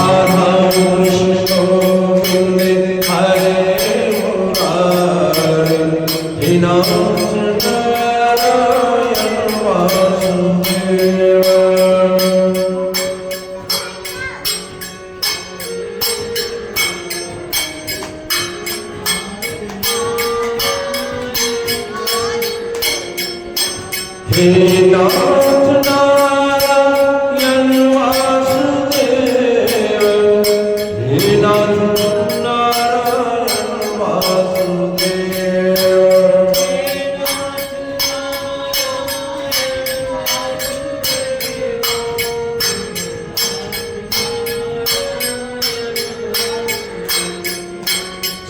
राधा कृष्ण गोविंद हरे मुरारी हे नाथ नारायण वासुदेव। हे नाथ नारायण वासुदेव हे नाथ नारायण वासुदेव।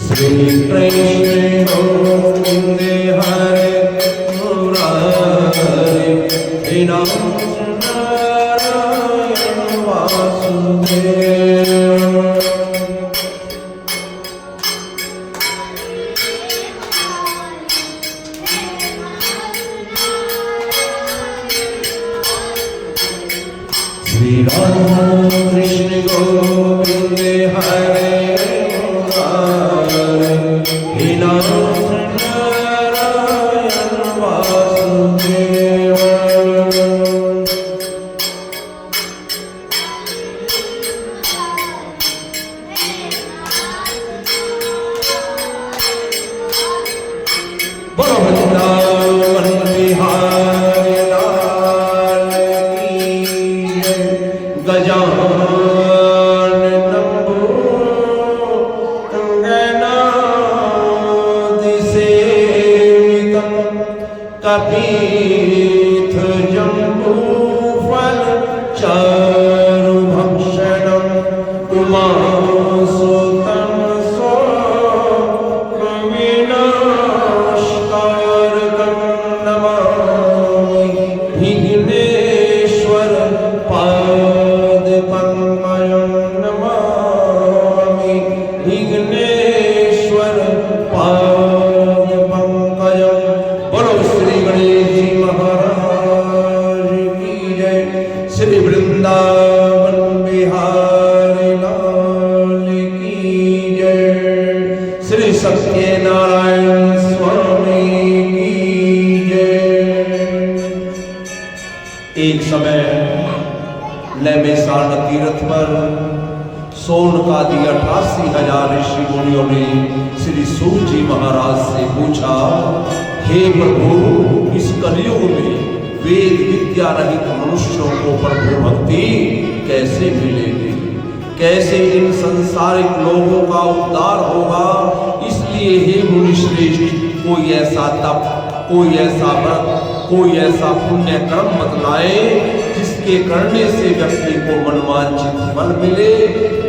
श्री कृष्ण गोविंद हरे मुरारी हे नाथ नारायण वासुदेव। श्री राधा कृष्ण गोविंद हरे मुरारी हे नाथ नारायण वासुदेव। बोलो वृंदावन बिहारी लाल की जय। गजानन गणाधिसेवितं कपीथ जम्बूफल चारुभक्षणं उमासुतं विनाशकारकं नमामि विघ्नेश्वर पादपद्मं नमामि विघ्नेश्वर पादपङ्कजं। बोलो श्री गणेश जी महाराज की जय। श्री वृंदावन बिहारी लाल की जय। श्री सत्यनारायण स्वामी की जय। एक समय नैमिषारण्य तीर्थ पर सोनकादि 88,000 ऋषि मुनियों ने श्री सूत जी महाराज से पूछा, हे प्रभु, इस कलयुग में वेद विद्या रहित मनुष्यों को प्रभु भक्ति कैसे मिलेगी, कैसे इन संसारिक लोगों का उद्धार होगा। इसलिए हे मुनिश्रेष्ठ, कोई ऐसा तप, कोई ऐसा व्रत, कोई ऐसा पुण्य कर्म बतलाए जिसके करने से व्यक्ति को मनवांछित फल मिले।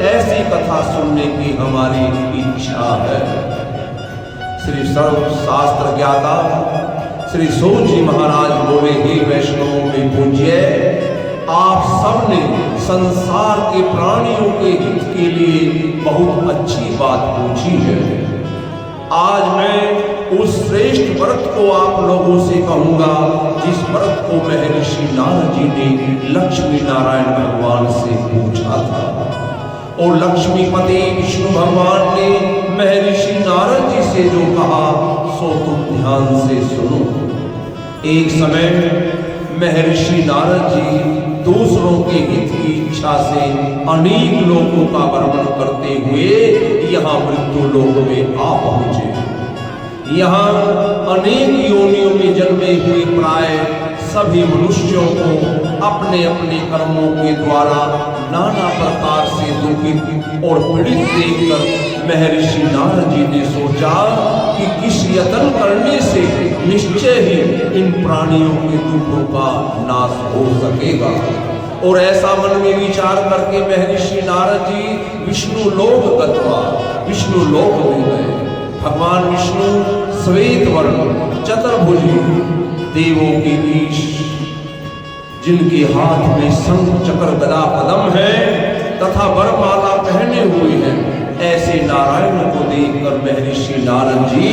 ऐसी कथा सुनने की हमारी इच्छा है। श्री सर्व शास्त्र ज्ञाता श्री सूत जी महाराज बोले, हे वैष्णवों में पूज्य, आप सबने संसार के प्राणियों के हित के लिए बहुत अच्छी बात पूछी है। आज मैं उस श्रेष्ठ व्रत को आप लोगों से कहूंगा जिस व्रत को महर्षि नारद जी ने लक्ष्मी नारायण भगवान से पूछा था। और लक्ष्मीपति विष्णु भगवान ने महर्षि नारद जी से जो कहा सो तुम ध्यान से सुनो। एक समय महर्षि नारद जी दूसरों के हित की इच्छा से अनेक लोगों का वर्णन करते हुए यहाँ मृत्यु लोक में आ पहुंचे। यहाँ अनेक योनियों में जन्मे हुए प्राय सभी मनुष्यों को अपने अपने कर्मों के द्वारा नाना प्रकार से दुखित और पीड़ित देखकर महर्षि नारद जी ने सोचा कि किस यत्न करने से निश्चय ही इन प्राणियों के दुखों का नाश हो सकेगा। और ऐसा मन में विचार करके महर्षि नारद जी विष्णु लोक गत्वा विष्णु लोक में गए। भगवान विष्णु श्वेत वर्ण चतुर्भुजी देवों के ईश, जिनके हाथ में शंख चक्र गदा पद्म है तथा वरमाला पहने हुए हैं, ऐसे नारायण को देखकर महर्षि नारद जी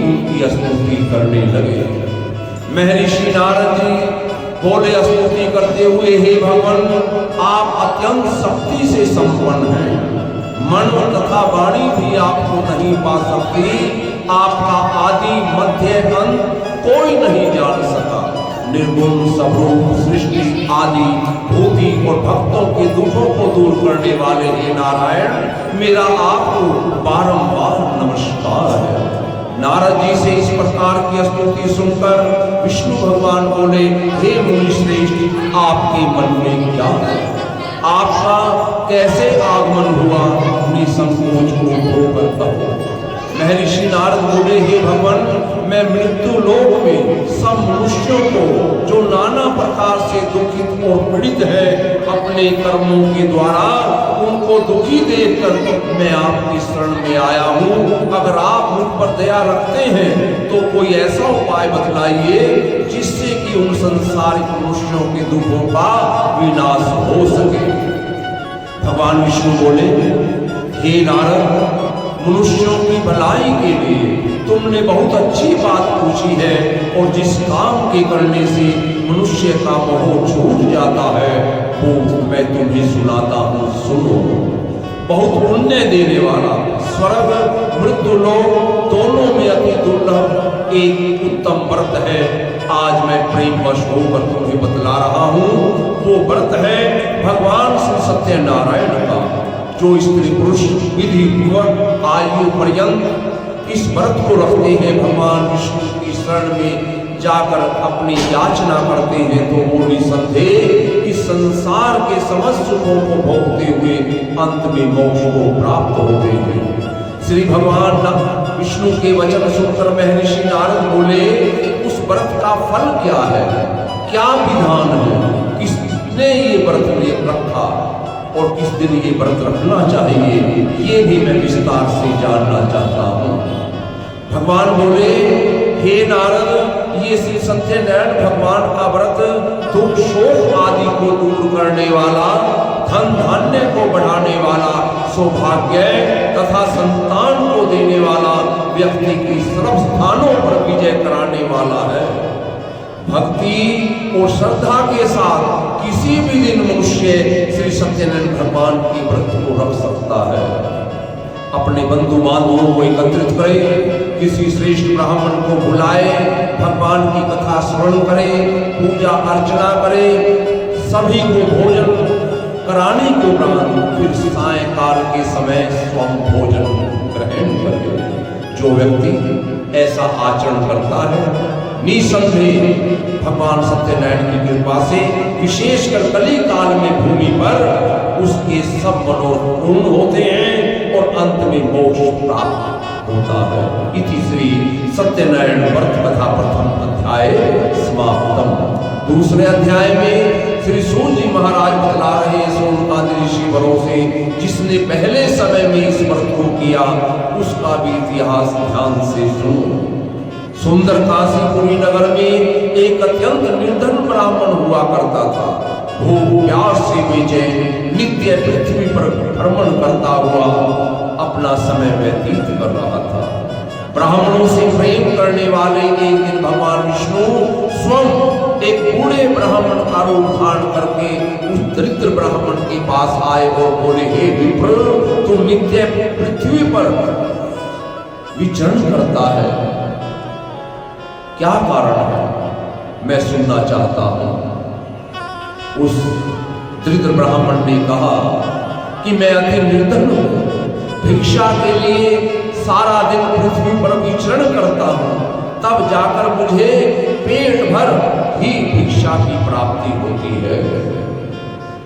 उनकी स्तुति करने लगे। महर्षि नारद जी बोले स्तुति करते हुए, हे भगवान आप अत्यंत शक्ति से संपन्न हैं, मन तथा वाणी भी आपको नहीं पा सकती, आपका आदि मध्य अंत कोई नहीं जान सका। निर्गुण स्वरूप सृष्टि आदि भूति और भक्तों के दुखों को दूर करने वाले हे नारायण, मेरा आपको बारंबार नमस्कार है। नारद जी से इस प्रकार की स्तुति सुनकर विष्णु भगवान बोले, हे मुनि श्रेष्ठ, आपके मन में क्या है? आपका कैसे आगमन हुआ? निसंकोच को होकर कहो। महर्षि नारद बोले, हे भगवान, मैं मृत्यु लोक में सब मनुष्यों को जो नाना प्रकार से दुखित और पीड़ित है अपने कर्मों के द्वारा, उनको दुखी देखकर मैं आपकी शरण में आया हूँ। अगर आप मुझ पर दया रखते हैं तो कोई ऐसा उपाय बतलाइए जिससे कि उन संसारिक मनुष्यों के दुखों का विनाश हो सके। भगवान विष्णु बोले, हे नारद, मनुष्यों की भलाई के लिए तुमने बहुत अच्छी बात पूछी है, और जिस काम के करने से मनुष्य का मोह छूट जाता है वो मैं तुम्हें सुनाता हूँ, सुनो। बहुत पुण्य देने वाला स्वर्ग मृत्यु लोक दोनों में अति दुर्लभ एक उत्तम व्रत है। आज मैं प्रेमवश होकर तुम्हें बतला रहा हूँ। वो व्रत है भगवान श्री सत्यनारायण का, जो स्त्री पुरुष विधि पूर्वक आयु पर्यंत इस व्रत को रखते हैं, भगवान विष्णु की शरण में जाकर अपनी याचना करते हैं, तो वो निसंदेह इस संसार के समस्त सुखों को भोगते हुए अंत में मोक्ष को प्राप्त होते हैं। श्री भगवान विष्णु के वचन सुनकर महर्षि नारद बोले, उस व्रत का फल क्या है, क्या विधान है, किसने ये व्रत रखा और किस दिन ये व्रत रखना चाहिए, ये भी मैं विस्तार से जानना चाहता हूँ। भगवान बोले, हे नारद, ये श्री सत्यनारायण भगवान का व्रत दुख शोक आदि को दूर करने वाला, धन धान्य को बढ़ाने वाला, सौभाग्य तथा संतान को देने वाला, व्यक्ति की सर्व स्थानों पर विजय कराने वाला है। भक्ति और श्रद्धा के साथ किसी भी दिन मनुष्य श्री सत्यनारायण भगवान के व्रत को रख सकता है। अपने बंधु बांधवों को एकत्रित करे, किसी श्रेष्ठ ब्राह्मण को बुलाए, भगवान की कथा श्रवण करे, पूजा अर्चना करे, सभी को भोजन कराने के उपरांत फिर सायंकाल के समय स्वयं भोजन ग्रहण करे। जो व्यक्ति ऐसा आचरण करता है, निसंदेह भगवान सत्यनारायण की कृपा से विशेषकर कली काल में भूमि पर उसके सब मनोरथ पूर्ण होते हैं और अंत में मोक्ष प्राप्त होता है। इति श्री सत्यनारायण व्रत कथा प्रथम अध्याय समाप्तम। दूसरे अध्याय में श्री सूत जी महाराज बतला रहे सोनकादि ऋषि वरों से, जिसने पहले समय में इस व्रत को किया उसका भी इतिहास ध्यान से सुनो। सुंदर काशीपुरी नगर में एक अत्यंत निर्धन ब्राह्मण हुआ करता था। भूख प्यास से बेचैन नित्य पृथ्वी पर भ्रमण करता हुआ अपना समय व्यतीत कर रहा था। ब्राह्मणों से प्रेम करने वाले एक दिन भगवान विष्णु स्वयं एक बूढ़े ब्राह्मण का रूप धारण करके उस दरिद्र ब्राह्मण के पास आए और बोले, हे विप्र, तू नित्य पृथ्वी पर विचरण करता है, क्या कारण है, मैं सुनना चाहता हूं। उस दरिद्र ब्राह्मण ने कहा कि मैं अति निर्धन हूं, भिक्षा के लिए सारा दिन पृथ्वी पर विचरण करता हूं, तब जाकर मुझे पेट भर ही भिक्षा की प्राप्ति होती है।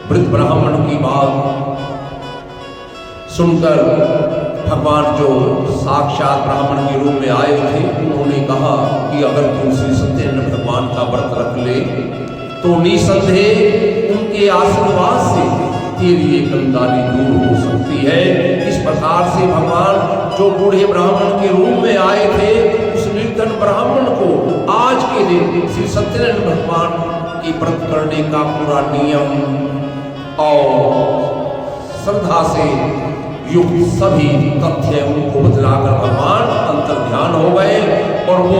वृद्ध ब्राह्मण की बात सुनकर भगवान जो साक्षात ब्राह्मण के रूप में आए थे, उन्होंने कहा कि अगर तू श्री सत्यनारायण भगवान का व्रत रख ले तो निसंदेह उनके आशीर्वाद से तेरी ये कंगाली दूर हो सकती है। इस प्रकार से भगवान जो बूढ़े ब्राह्मण के रूप में आए थे, उस निर्धन ब्राह्मण को आज के दिन श्री सत्यनारायण भगवान की व्रत करने का पूरा नियम और श्रद्धा से युक्त सभी तथ्य उनको बतलाकर भगवान अंतर ध्यान हो गए और वो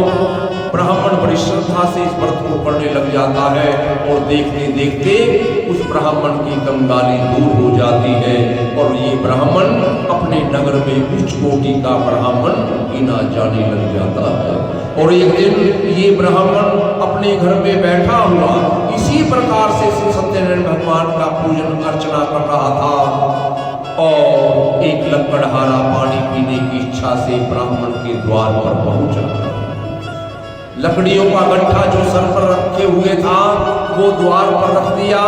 ब्राह्मण बड़ी श्रद्धा से इस व्रत को करने लग जाता है और देखते देखते उस ब्राह्मण की कंगाली दूर हो जाती है और ये ब्राह्मण अपने नगर में उच्च कोटि का ब्राह्मण गिना जाने लग जाता है। और एक दिन ये ब्राह्मण अपने घर में बैठा हुआ इसी प्रकार से श्री सत्यनारायण भगवान का पूजन अर्चना कर रहा था और एक लकड़हारा पानी पीने की इच्छा से ब्राह्मण के द्वार पर पहुंचा। लकड़ियों का गट्ठा जो सर पर रखे हुए था वो द्वार पर रख दिया,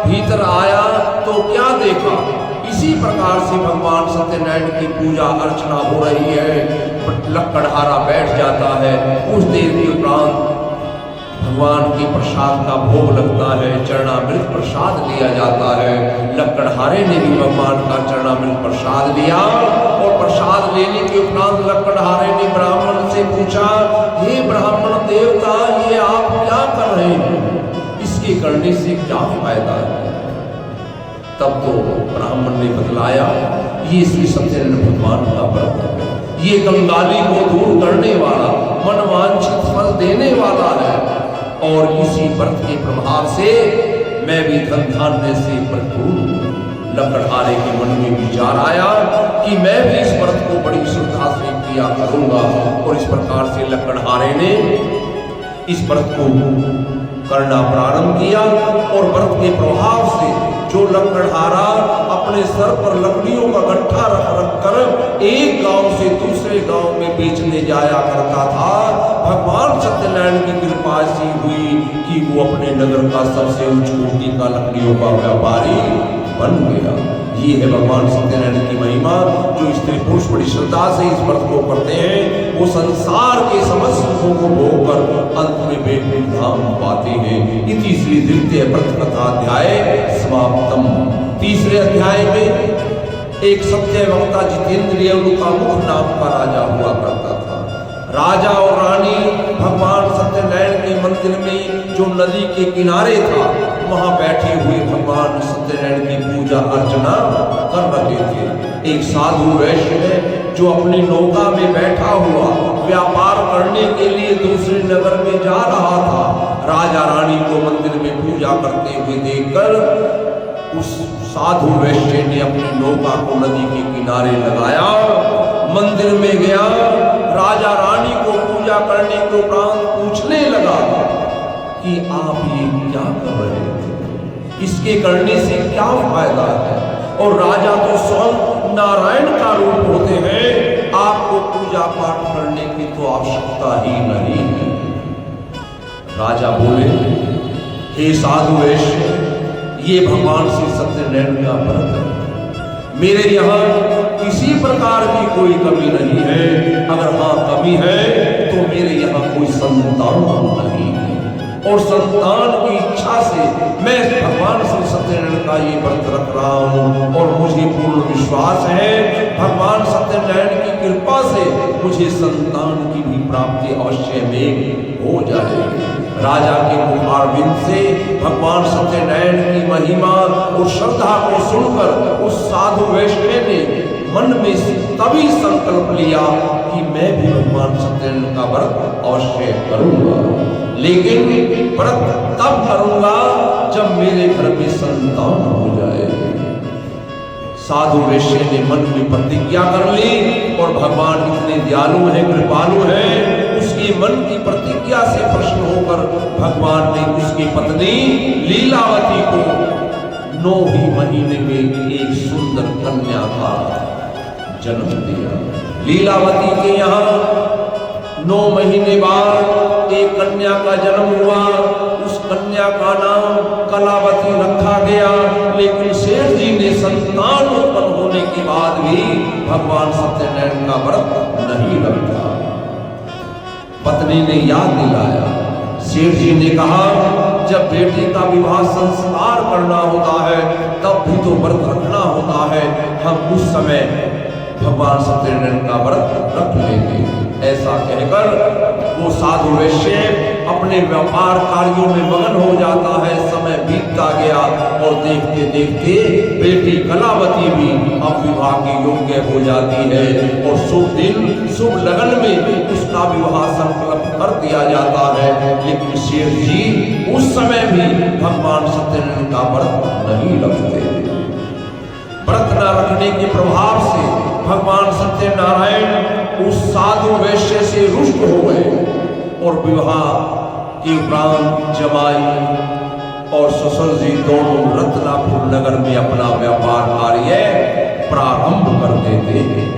भीतर आया तो क्या देखा, इसी प्रकार से भगवान सत्यनारायण की पूजा अर्चना हो रही है। लकड़हारा बैठ जाता है, कुछ देर के उपरांत भगवान के प्रसाद का भोग लगता है, चरणामृत प्रसाद लिया जाता है। लकड़हारे ने भी भगवान का चरणामृत प्रसाद लिया और प्रसाद लेने के उपरांत लकड़हारे ने ब्राह्मण से पूछा, हे ब्राह्मण देवता, ये आप क्या कर रहे हैं, इसके करने से क्या फायदा है? तब तो ब्राह्मण ने बतलाया, ये श्री सत्यनारायण भगवान का व्रत है, ये कंगाली को दूर करने वाला, मनवांछित फल देने वाला है और इसी व्रत के प्रभाव से मैं भी धन धान्य से भरपूर। लकड़हारे के मन में विचार आया कि मैं भी इस व्रत को बड़ी श्रद्धा से किया करूंगा और इस प्रकार से लकड़हारे ने इस व्रत को करना प्रारंभ किया और व्रत के प्रभाव से जो लकड़हारा अपने सर पर लकड़ियों का गट्ठा रख कर एक गांव से दूसरे गांव में बेचने जाया करता था, भगवान सत्यनारायण की कृपा ऐसी हुई कि वो अपने नगर का सबसे उच्च कोटि का लकड़ियों का व्यापारी बन गया। ये है भगवान सत्यनारायण की महिमा। जो स्त्री पुरुष बड़ी श्रद्धा से इस व्रत को करते हैं वो संसार के समस्त सुखों को भोग कर अंत में वैकुंठ धाम पाते हैं। इति श्री द्वितीय व्रत कथा अध्याय समाप्तम। तीसरे अध्याय में एक सत्य वक्ता जितेंद्रिय का मुख नाम का राजा हुआ करता था। राजा और रानी भगवान सत्यनारायण के मंदिर में जो नदी के किनारे था वहां बैठे हुए भगवान सत्यनारायण की पूजा अर्चना कर रहे थे। एक साधु वैश्य है जो अपनी नौका में बैठा हुआ व्यापार करने के लिए दूसरे नगर में जा रहा था। राजा रानी को मंदिर में पूजा करते हुए देखकर उस साधु वैश्य ने अपनी नौका को नदी के किनारे लगाया, मंदिर में गया, राजा रानी को पूजा करने के उपरांत पूछने लगा कि आप ये क्या कर रहे थे, इसके करने से क्या फायदा है? और राजा तो स्वयं नारायण का रूप होते हैं, आपको पूजा पाठ करने की तो आवश्यकता ही नहीं है। राजा बोले, हे साधु वैश्य, ये भगवान श्री सत्यनारायण का व्रत है, मेरे यहाँ किसी प्रकार की कोई कमी नहीं है। अगर हाँ कमी है तो मेरे यहाँ कोई संतान नहीं है और संतान की इच्छा से मैं भगवान श्री सत्यनारायण का ये व्रत रख रहा हूँ और मुझे पूर्ण विश्वास है भगवान सत्यनारायण की कृपा से मुझे संतान की भी प्राप्ति अवश्य में हो जाएगी। राजा के मुखारबिंद से भगवान सत्यनारायण की महिमा और श्रद्धा को सुनकर उस साधु वैश्य ने मन में तभी संकल्प लिया कि मैं भी भगवान सत्यनारायण का व्रत अवश्य करूंगा, लेकिन व्रत तब करूंगा जब मेरे घर में संतान हो जाए। साधु वैश्य ने मन में प्रतिज्ञा कर ली और भगवान इतने दयालु हैं, कृपालु हैं, उसके मन की प्रतिज्ञा से प्रसन्न होकर भगवान ने उसकी पत्नी लीलावती को 9 ही महीने में एक सुंदर कन्या का जन्म दिया। लीलावती के यहाँ 9 महीने बाद एक कन्या का जन्म हुआ। उस कन्या का नाम कलावती रखा गया, लेकिन शेर जी ने संतान उत्पन्न होने के बाद भी भगवान सत्यनारायण का व्रत नहीं रखा। पत्नी ने याद दिलाया, शेर जी ने कहा जब बेटी का विवाह संस्कार करना होता है तब भी तो व्रत रखना होता है, हम उस समय भगवान सत्यनारायण का व्रत रख लेंगे। ऐसा कहकर वो साधु वैश्य अपने व्यापार कार्यों में मगन हो जाता है। समय बीतता गया और देखते देखते बेटी कलावती भी अब विवाह के योग्य हो जाती है और शुभ दिन शुभ लगन में उसका विवाह संकल्प कर दिया जाता है। लेकिन शेर जी उस समय भी भगवान सत्यनारायण का व्रत नहीं रखते। व्रत न रखने के प्रभाव से भगवान सत्यनारायण उस साधु वैश्य से रुष्ट हो गए और विवाह के उपरांत जमाई और ससुर जी दोनों रत्नापुर नगर में अपना व्यापार कार्य प्रारंभ कर देते हैं।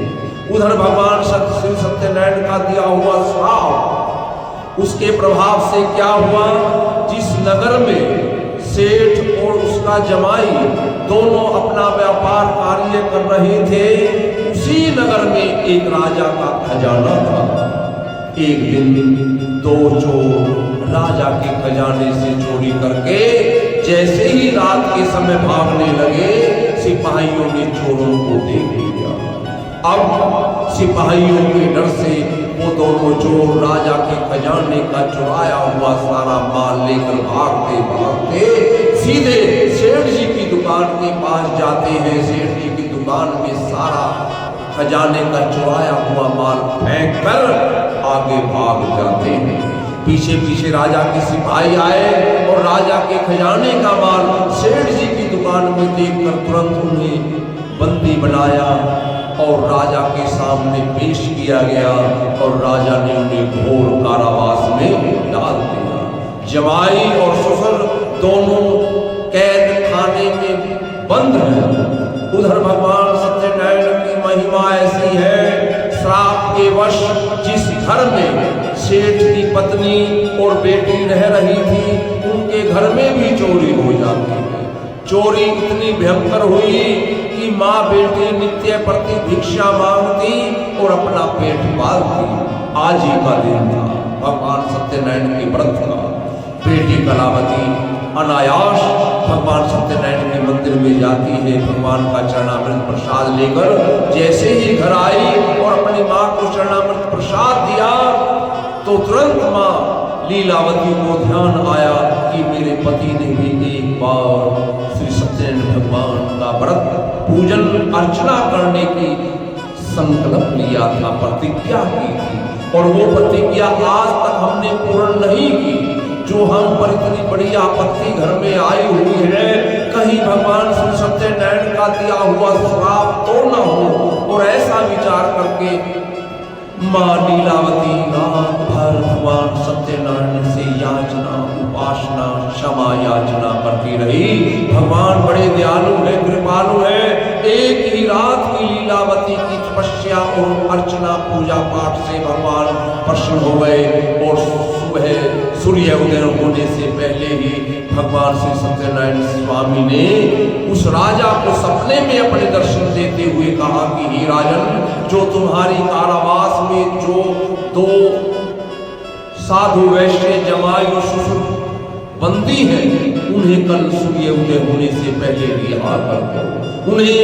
उधर भगवान श्री सत्यनारायण का दिया हुआ श्राप, उसके प्रभाव से क्या हुआ, जिस नगर में सेठ और उसका जमाई दोनों अपना व्यापार कार्य कर रहे थे, उसी नगर में एक राजा का खजाना था। एक दिन दो चोर राजा के खजाने से चोरी करके जैसे ही रात के समय भागने लगे, सिपाहियों ने चोरों को देख लिया। अब सिपाहियों के डर से वो दोनों चोर राजा के खजाने का चुराया हुआ सारा माल लेकर भागते भागते सीधे सेठ जी की दुकान के पास जाते हैं। सेठ जी की दुकान में सारा खजाने का चुराया हुआ माल फेंक कर आगे भाग जाते हैं। पीछे पीछे राजा के सिपाही आए और राजा के खजाने का माल सेठ जी की दुकान में देखकर तुरंत उन्हें बंदी बनाया और राजा के सामने पेश किया गया और राजा ने उन्हें घोर कारावास में डाल दिया। जमाई और ससुर दोनों कैद खाने में बंद हैं। उधर भगवान सत्यनारायण की महिमा ऐसी है, श्राप के वश जिस घर में सेठ की पत्नी और बेटी रह रही थी, उनके घर में भी चोरी हो जाती है। चोरी इतनी भयंकर हुई कि माँ बेटी नित्य प्रति भिक्षा मांगती और अपना पेट पालती। आज ही का दिन था भगवान सत्यनारायण के व्रत का। बेटी कलावती अनायास भगवान सत्यनारायण के मंदिर में जाती है, भगवान का चरणामृत प्रसाद लेकर जैसे ही घर आई और अपनी माँ को चरणामृत प्रसाद दिया तो तुरंत माँ लीलावती को ध्यान आया कि मेरे पति ने भी एक बार श्री सत्यनारायण भगवान का व्रत पूजन अर्चना करने की संकल्प लिया था, प्रतिज्ञा की थी, और वो प्रतिज्ञा आज तक हमने पूर्ण नहीं की। जो हम पर इतनी बड़ी आपत्ति घर में आई हुई है, कहीं भगवान श्री सत्यनारायण का दिया हुआ श्राप तो न हो। और ऐसा विचार करके माँ लीलावती रात भर भगवान सत्यनारायण से याचना, उपासना, क्षमा याचना करती रही। भगवान बड़े दयालु है, कृपालु है। एक ही रात की लीलावती की तपस्या और अर्चना पूजा पाठ से भगवान प्रसन्न हो गए और सुबह सूर्य उदय होने से पहले ही भगवान श्री सत्यनारायण स्वामी ने उस राजा को सपने में अपने दर्शन देते हुए कहा कि हे राजन, जो तुम्हारी कारावास में जो दो साधु वैश्य जमाई और ससुर बंदी हैं, उन्हें कल सूर्य उदय होने से पहले रिहा कर दो। उन्हें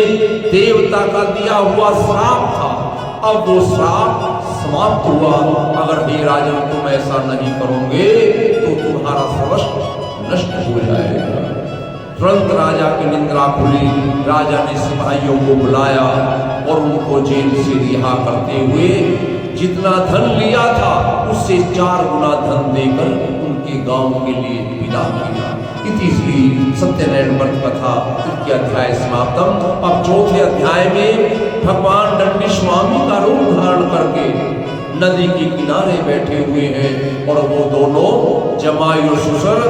देवता का दिया हुआ श्राप था, अब वो श्राप समाप्त हुआ। अगर हे राजन तुम ऐसा नहीं करोगे तो तुम्हारा सर्वस्व नष्ट हो जाएगा। तुरंत राजा की निंद्रा खुली। राजा ने सिपाहियों को बुलाया और उनको जेल से रिहा करते हुए जितना धन लिया था उससे 4 गुना धन देकर उनके गांव के लिए विदा किया। इति श्री सत्यनारायण व्रत कथा 3 अध्याय समाप्तम। अब 4थे अध्याय में भगवान दंडी स्वामी का रूप धारण करके नदी के किनारे बैठे हुए हैं और वो दोनों जमाई और ससुर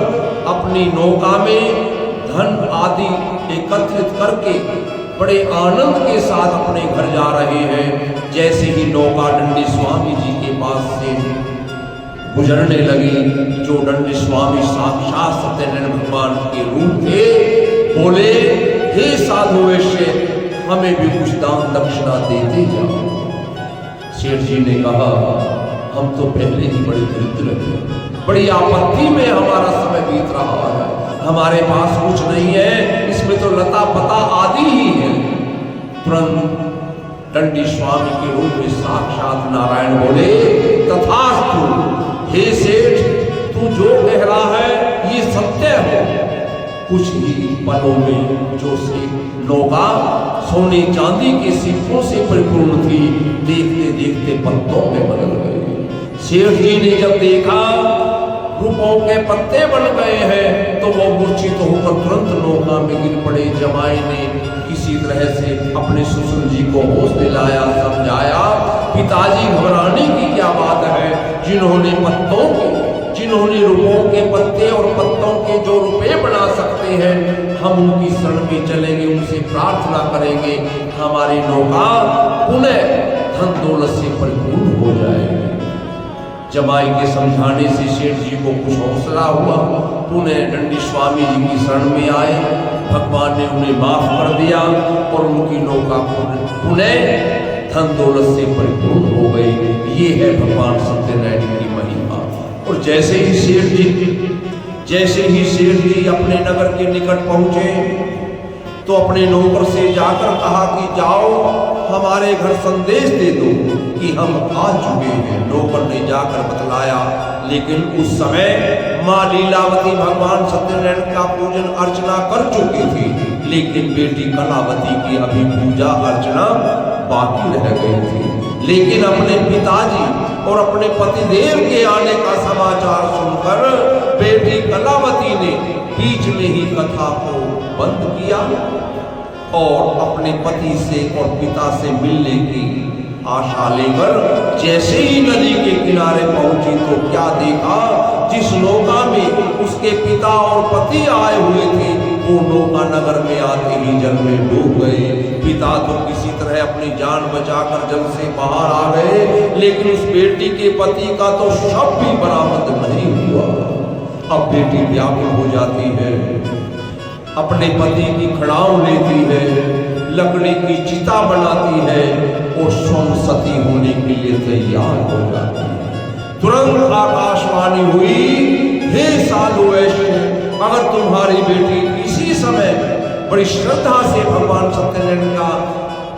अपनी नौका में धन आदि एकत्रित करके बड़े आनंद के साथ अपने घर जा रहे हैं। जैसे ही नौका दंडी स्वामी जी के पास से गुजरने लगी, जो दंडी स्वामी साक्षात सत्यनारायण भगवान के रूप थे, बोले, हे साधु वैश्य, हमें भी कुछ दान दक्षिणा देते जाओ। सेठ जी ने कहा, हम तो पहले ही बड़े दरिद्र थे, बड़ी आपत्ति में हमारा समय बीत रहा है, हमारे पास कुछ नहीं है, इसमें तो लता पता आदि ही है। तुरंत दंडी स्वामी के रूप में साक्षात नारायण बोले, तथास्तु, हे सेठ, तू जो कह रहा है ये सत्य है, कुछ ही पलों में जो से नौका सोने चांदी के सिक्कों से परिपूर्ण थी, देखते देखते पत्तों में बदल गई। सेठ जी ने जब देखा रुपयों के पत्ते बन गए हैं तो वो मूर्छित होकर तुरंत नौका में गिर पड़े। जमाई ने किसी तरह से अपने ससुर जी को होश दिलाया, समझाया, पिताजी घबराने की क्या बात है, जिन्होंने जिन्होंने रुपयों के पत्ते और पत्तों के जो रुपए बना सकते हैं, हम उनकी शरण में चलेंगे, उनसे प्रार्थना करेंगे, हमारी नौका पुनः धन दौलत से परिपूर्ण हो जाएगी। जमाई के समझाने से सेठ जी को कुछ हौसला हुआ, पुनः दंडी स्वामी जी की शरण में आए। भगवान ने उन्हें माफ कर दिया और उनकी नौका पुनः धन दौलत से परिपूर्ण हो गई। ये है भगवान सत्यनारायण की महिमा। और जैसे ही सेठ जी अपने नगर के निकट पहुंचे तो अपने नौकर से जाकर कहा कि जाओ हमारे घर संदेश दे दो कि हम आ चुके हैं। नौकर ने जाकर बतलाया, लेकिन उस समय माँ लीलावती भगवान सत्यनारायण का पूजन अर्चना कर चुकी थी, लेकिन बेटी कलावती की अभी पूजा अर्चना बाकी रह गई थी। लेकिन अपने पिताजी और अपने पतिदेव के आने का समाचार सुनकर बेटी कलावती ने बीच में ही कथा को बंद किया और अपने पति से और पिता से मिलने की आशा लेकर जैसे ही नदी के किनारे पहुंची तो क्या देखा, जिस नौका में उसके पिता और पति आए हुए थे वो नौका नगर में आते ही जल में डूब गए। पिता तो किसी तरह अपनी जान बचाकर जल से बाहर आ गए, लेकिन उस बेटी के पति का तो शव भी बरामद नहीं हुआ। अब बेटी व्याकुल हो जाती है, अपने पति की खड़ाऊ लेती है, लकड़ी की चिता बनाती है और स्वयं सती होने के लिए तैयार हो जाती है। तुरंत आकाशवाणी हुई, हे साधु वैश्य, अगर तुम्हारी बेटी इसी समय बड़ी श्रद्धा से भगवान सत्यनारायण का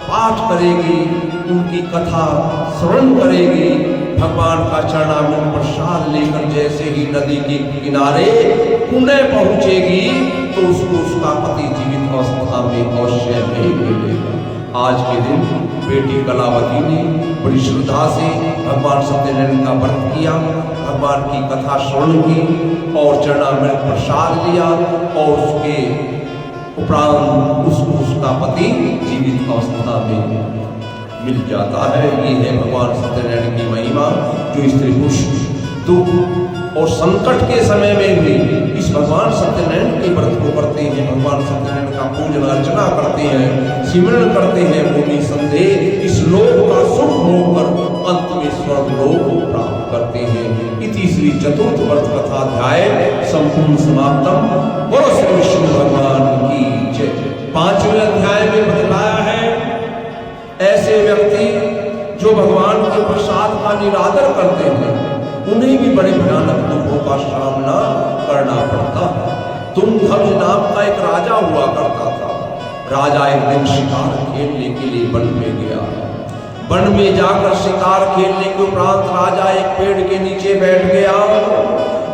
पाठ करेगी, उनकी कथा श्रवण करेगी, भगवान का चरणामृत प्रसाद लेकर जैसे ही नदी के किनारे पुनः पहुंचेगी तो उसको उसका पति जीवित अवस्था में अवश्य नहीं मिलेगा। आज के दिन बेटी कलावती ने बड़ी श्रद्धा से भगवान सत्यनारायण का व्रत किया, भगवान की कथा श्रवण की और चरणामृत प्रसाद लिया और उसके उपरांत उसका पति जीवित अवस्था में मिल जाता है। ये है भगवान सत्यनारायण की महिमा, जो स्त्री पुरुष दुख और संकट के समय में भी इस भगवान सत्यनारायण के व्रत को करते हैं, भगवान सत्यनारायण का पूजन अर्चना करते हैं, सिमरन करते हैं, वो निसंदेह इस लोक का सुख होकर अंत में स्वर्ग लोक प्राप्त करते हैं। इति श्री चतुर्थ व्रत कथाध्याय संपूर्ण समाप्तम। बोलो श्री विष्णु भगवान की जय। 5वें अध्याय में बतलाया है ऐसे व्यक्ति जो भगवान के प्रसाद का निरादर करते हैं, उन्हें भी बड़े भयानक दुखों का सामना करना पड़ता है। तुंगध्वज नाम का एक राजा हुआ करता था। राजा एक दिन शिकार खेलने के लिए वन में गया। वन में जाकर शिकार खेलने के उपरांत राजा एक पेड़ के नीचे बैठ गया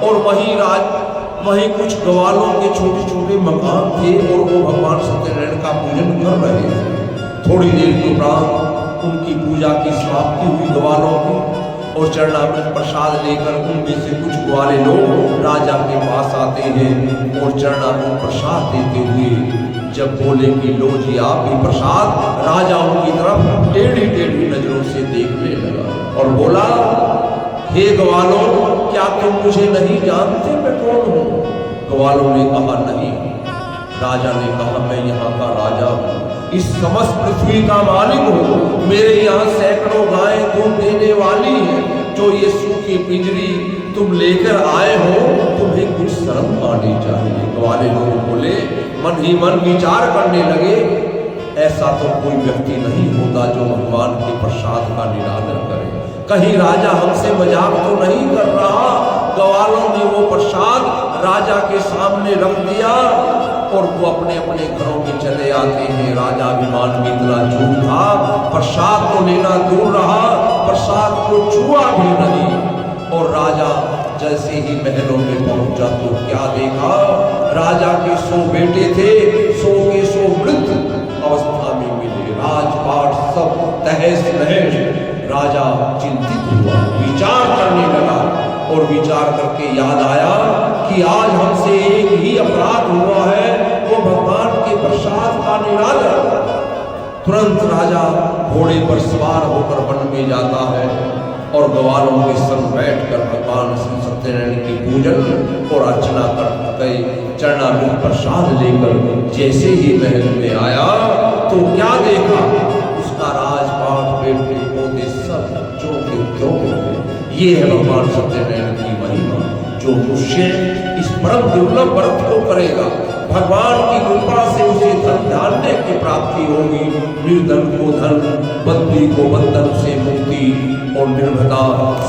और वहीं कुछ ग्वालों के छोटे छोटे मकान थे और वो भगवान सत्यनारायण का पूजन कर रहे थे। थोड़ी देर के उपरांत उनकी पूजा की समाप्ति हुई ग्वालों की और चरणामृत प्रसाद लेकर उनमें से कुछ ग्वाले लोग राजा के पास आते हैं और चरणामृत प्रसाद देते हुए जब बोले कि लो जी आप भी प्रसाद, राजा उनकी तरफ टेढ़ी टेढ़ी नजरों से देखने लगा और बोला, हे ग्वालों, क्या तुम मुझे नहीं जानते मैं कौन हूँ? ग्वालों ने कहा नहीं। राजा ने कहा, मैं यहाँ का राजा हूँ, इस समस्त पृथ्वी का मालिक हूँ। मेरे यहाँ सैकड़ों गायें दूध देने वाली हैं। जो ये सूखी पिंजरी तुम लेकर आए हो, तुम्हें कुछ शर्म आनी चाहिए। ग्वाले लोग बोले, मन ही मन विचार करने लगे, ऐसा तो कोई व्यक्ति नहीं होता जो भगवान के प्रसाद का निरादर करे। कहीं राजा हमसे मजाक तो नहीं कर रहा? ग्वालों ने वो प्रसाद राजा के सामने रख दिया और वो अपने अपने घरों में चले आते हैं। राजा अभिमान में इतना झूठ था, प्रसाद तो लेना दूर रहा, प्रसाद को छुआ भी नहीं और राजा जैसे ही महलों में पहुंचा तो क्या देखा, राजा के 100 बेटे थे, 100 के 100 मृत अवस्था में मिले। राजपाट सब तहस नहस। राजा चिंतित हुआ, विचार करने लगा और विचार करके याद आया कि आज हमसे एक ही अपराध हुआ है, वो भगवान के प्रसाद का निरादर। तुरंत राजा घोड़े पर सवार होकर वन में जाता है और ग्वालों के संग बैठकर भगवान श्री सत्यनारायण की पूजन और अर्चना करके चरणामृत प्रसाद लेकर जैसे ही महल में आया तो क्या देखा, उसका राजपाट बेटे पोते सब जो के त्यों हो गए। ये है भगवान सत्यनारायण की महिमा। जो मनुष्य इस परम दुर्लभ व्रत को करेगा, भगवान की कृपा से उसे धन धान्य की प्राप्ति होगी, निर्धन को धन, बंदी को बंधन से मुक्ति और निर्भता,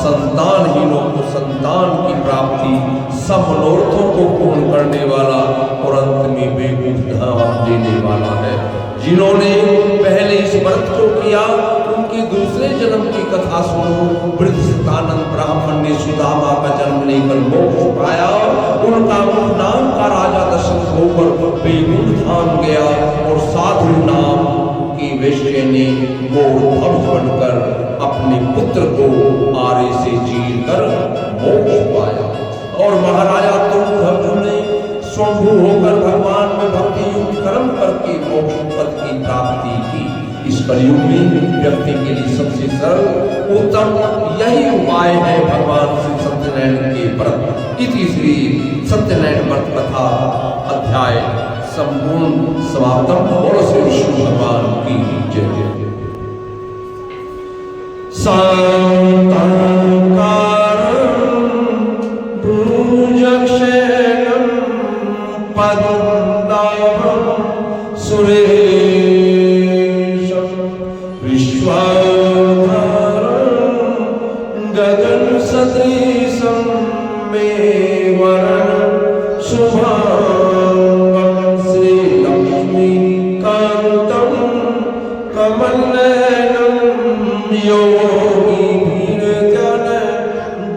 संतानहीनों को संतान की प्राप्ति, सब मनोरथों को पूर्ण करने वाला और अंत में वैकुंठ धाम देने वाला है। जिन्होंने पहले इस व्रत को किया उनके दूसरे जन्म की कथा सुनो। वृद्धतानंद ब्राह्मण ने सुदामा का जन्म लेकर मोक्ष पाया, उनका मुख नाम का राजा दशरथ होकर वैकुंठ धाम गया और साधु नाम की वैश्य ने गौरव बनकर अपने पुत्र को आरे से चीर कर मोक्ष पाया। और महाराजा तुंगध्वज ने स्वयंभू होकर भगवान में भक्ति युक्त कर्म करके मोक्ष पद की प्राप्ति की। इस कलयुग में व्यक्ति के लिए सबसे सरल उत्तम यही उपाय है भगवान श्री सत्यनारायण के व्रत। इति श्री सत्यनारायण व्रत कथा अध्याय संपूर्ण समाप्तम। बोलो श्री विष्णु भगवान की जय। गगन सदृशं मे वरण शुभांगं श्री लक्ष्मीकान्तं कमलनयनं योगिभिर्जन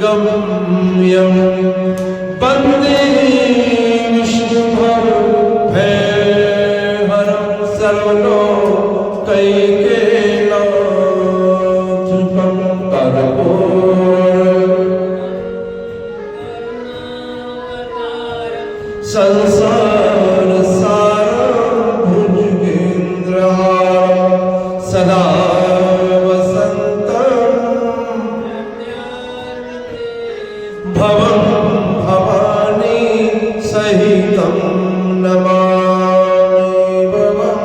गम्यं वन्दे विष्णुभर भयहरं सर्वलोकैकनाथं संसार सारं भुजगेन्द्रहारं सदा वसन्तं भवं भवानी सहितं नमामि भवं।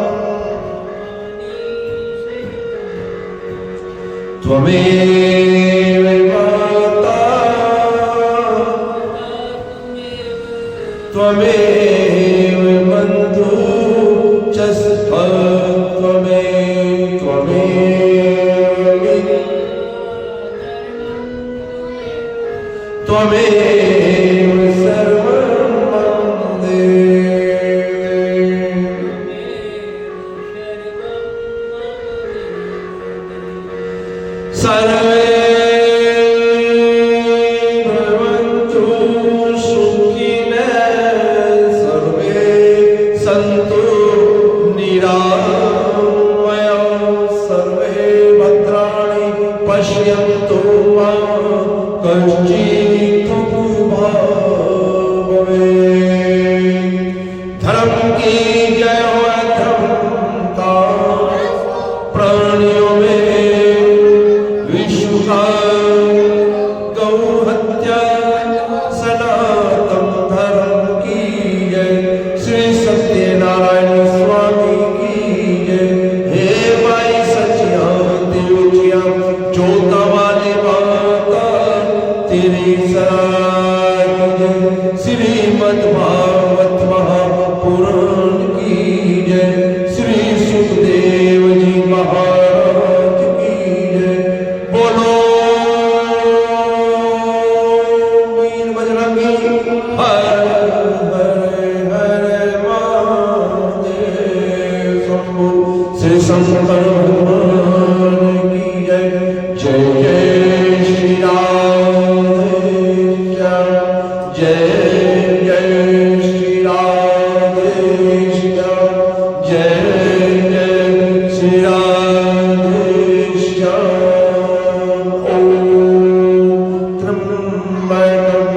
त्वमेव माता त्वमेव बन्धु च त्वमेव सर्वं वन्दे। सर्वे भवन्तु सुखिनः, सर्वे सन्तु निरामयाः, सर्वे भद्राणि पश्यन्तु मा कश्चित् दुःखभाग् भवेत्। धर्म की जय हो, धर्म का प्राणियों में विश्व का गौ हत्या सनातन धर्म की जय। श्री सत्यनारायण स्वामी की जय। हे भाई सचिया देवचिया जोता वाले माता तेरी सराय जय। श्रीमद् भागवत महापुराण की जय। श्री सुखदेव जी महाराज की जय। बोलो वीर बजरंगी हर हर हर महादेव शंभो। श्री शंकर भगवान की जय। जय जय श्री राम जय। जय जय श्री राधे श्याम जय जय श्री राधे श्याम ओम त्र्यंबकं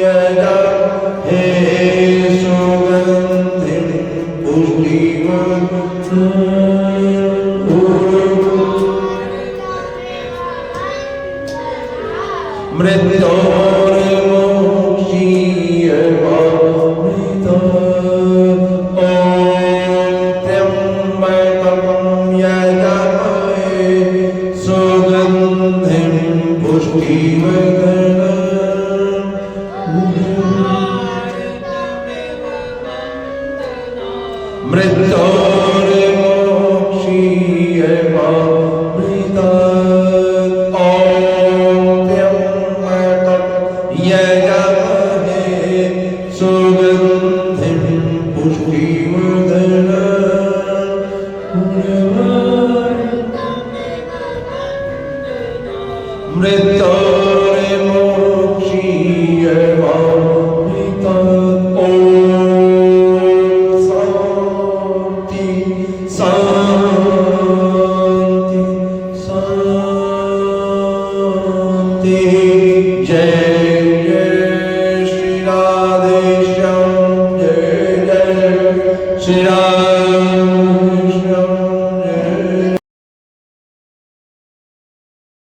यजामहे सुगंधिं पुष्टिवर्धनम् मृत्योर्मोक्षीय मामृतात् ॐ त्र्यंबकं यजामहे सुगंधिं पुष्टिवर्धनम् मृत्योर्मोक्षीय मामृतात् ॐ यजामहे सुगंधिं पुष्टिवर्धनम् मृत्योर्मोक्षीय मामृतात् ॐ शान्ति शान्ति शान्ति जय श्री राधे श्याम जय जय श्री राधे